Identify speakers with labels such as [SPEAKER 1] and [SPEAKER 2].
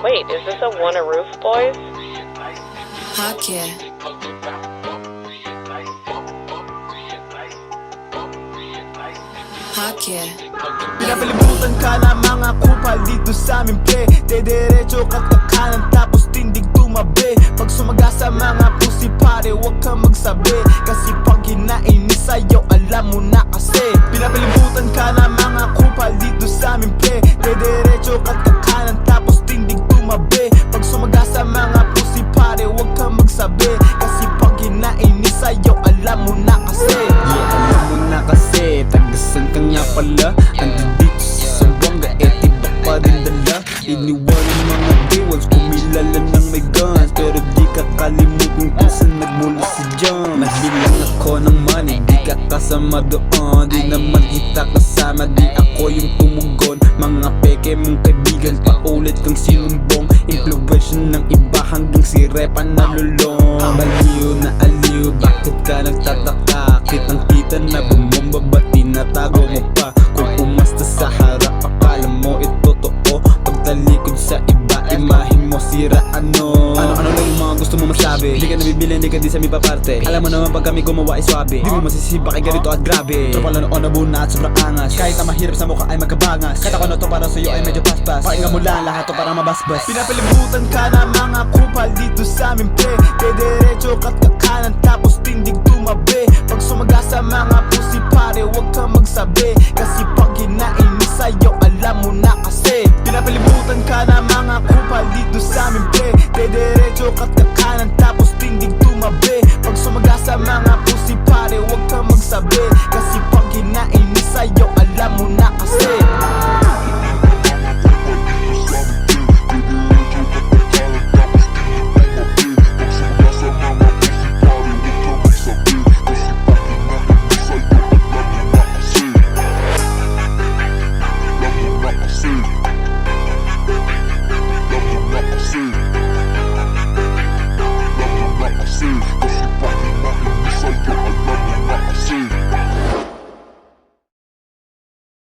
[SPEAKER 1] Wait, is this a Wanna Roof Boys?
[SPEAKER 2] Heck yeah. Heck yeah.
[SPEAKER 3] Pinapalibutan ka na mga kupal dito sa amin pre. Dediretso ka't kakanan tapos tindig tumabi. Pag sumaga sa mga pusi pare huwag kang magsabi. Kasi pag hinainis sa'yo alam mo na kasi. Pinapalibutan ka na mga kupal dito sa amin pre. Dediretso ka't kakanan tapos tindig tumabi. Pag sumaga sa mga pusi pare huwag kang magsabi. Kasi pag hinainis sa'yo alam mo na kasi. Yeah, alam mo na kasi. Tagasan ka nga pala. Ando dito sa Zamboanga, tiba pa rin dala. Iniwanan mga day-ones, kumilala ng may guns. Pero di ka kalimutin kung saan nagmula si John. Nagbilang ako ng money, di ka kasama doon. Di naman kita kasama, di ako yung tumugon. Mga peke mong kaibigan, paulit kang sinumbong. Influensya ng iba hanggang si Repa nalulong. Baliw na aliw, bakit ka nagtataka? Kitang kita na bumomba, ba't tinatago mo pa? Kung pumasta sa harap, akala mo ito totoo. Pagtalikod sa iba, imahin mo sira ano. Ano na yung mga gusto mo masabi? Di ka nabibili, di ka di sa mi paparte. Alam mo naman pag kami gumawa ay swabe. Di mo masisipa kay ganito at grabe. Tropa lang noon nabuna at sobrang angas. Kahit na mahirap sa mukha ay magkabangas. Kahit ako na to para sa'yo ay medyo paspas. Pakinggan mo lang lahat to para mabasbas. Pinapalibutan ka na mga kupal dito sa amin pre. Dediretso ka't kakanan tapos tindig tumabi. Pag sumaga sa mga pusi pare huwag kang magsabi. Kasi pag hinainis sa'yo alam mo na kasi. Pinapalibutan ka na mga kupal dito sa amin pre. Dediretso ka't kakanan tapos tindig tumabi. Pag sumaga sa mga pusi pare huwag kang magsabi. Kasi pag hinainis sa'yo alam mo na kasi.
[SPEAKER 4] See.